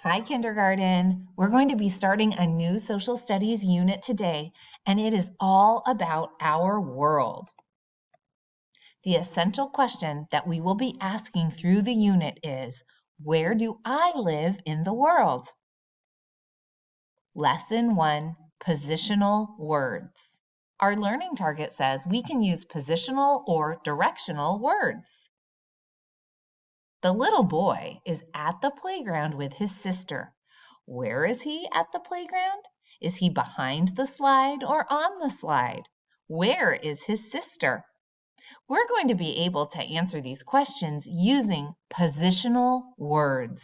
Hi, kindergarten. We're going to be starting a new social studies unit today, and it is all about our world. The essential question that we will be asking through the unit is, where do I live in the world? Lesson 1, Positional Words. Our learning target says we can use positional or directional words. The little boy is at the playground with his sister. Where is he at the playground? Is he behind the slide or on the slide? Where is his sister? We're going to be able to answer these questions using positional words.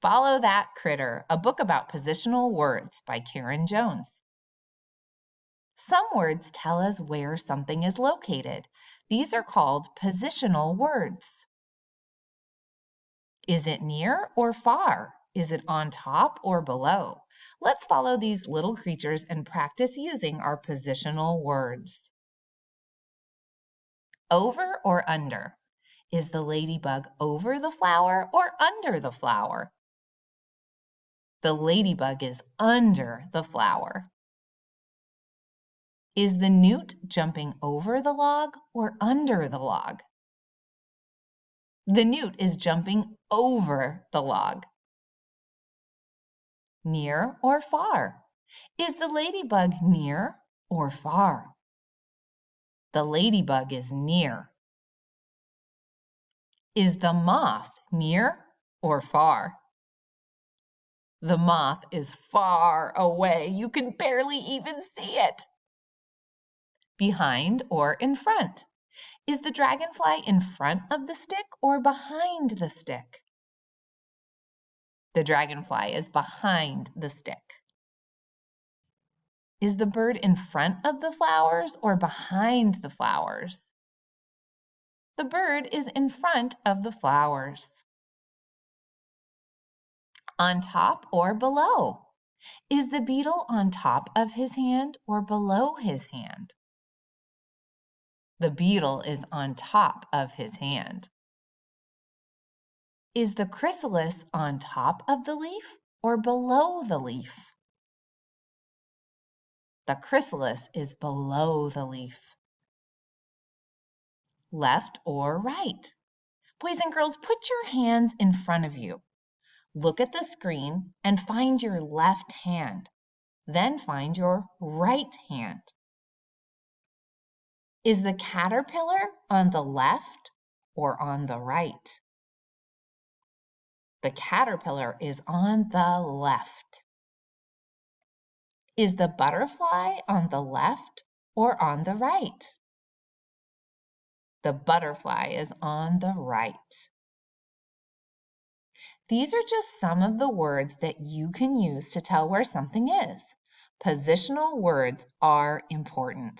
Follow That Critter, a book about positional words by Karen Jones. Some words tell us where something is located. These are called positional words. Is it near or far? Is it on top or below? Let's follow these little creatures and practice using our positional words. Over or under? Is the ladybug over the flower or under the flower? The ladybug is under the flower. Is the newt jumping over the log or under the log? The newt is jumping over the log. Near or far? Is the ladybug near or far? The ladybug is near. Is the moth near or far? The moth is far away. You can barely even see it. Behind or in front? Is the dragonfly in front of the stick or behind the stick? The dragonfly is behind the stick. Is the bird in front of the flowers or behind the flowers? The bird is in front of the flowers. On top or below? Is the beetle on top of his hand or below his hand? The beetle is on top of his hand. Is the chrysalis on top of the leaf or below the leaf? The chrysalis is below the leaf. Left or right? Boys and girls, put your hands in front of you. Look at the screen and find your left hand. Then find your right hand. Is the caterpillar on the left or on the right? The caterpillar is on the left. Is the butterfly on the left or on the right? The butterfly is on the right. These are just some of the words that you can use to tell where something is. Positional words are important.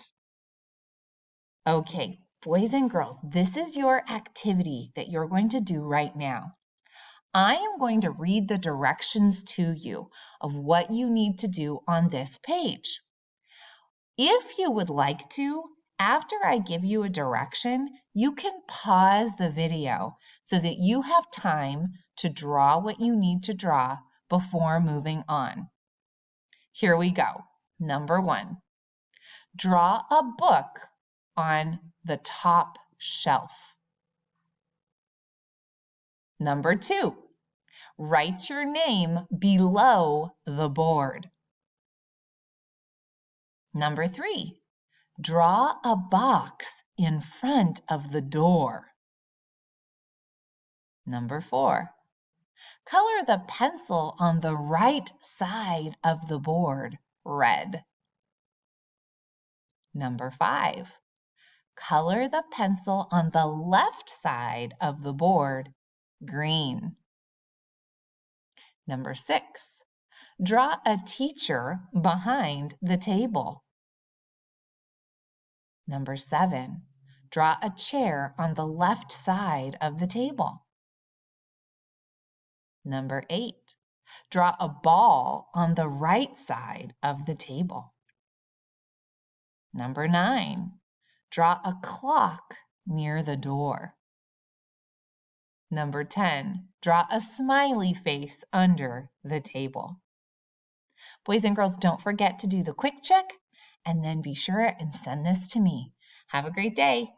Okay, boys and girls, this is your activity that you're going to do right now. I am going to read the directions to you of what you need to do on this page. If you would like to, after I give you a direction, you can pause the video so that you have time to draw what you need to draw before moving on. Here we go. Number 1, draw a book on the top shelf. Number 2, write your name below the board. Number 3, draw a box in front of the door. Number 4, color the pencil on the right side of the board red. Number 5, color the pencil on the left side of the board green. Number 6, draw a teacher behind the table. Number 7, draw a chair on the left side of the table. Number 8, draw a ball on the right side of the table. Number 9, draw a clock near the door. Number 10, draw a smiley face under the table. Boys and girls, don't forget to do the quick check and then be sure and send this to me. Have a great day.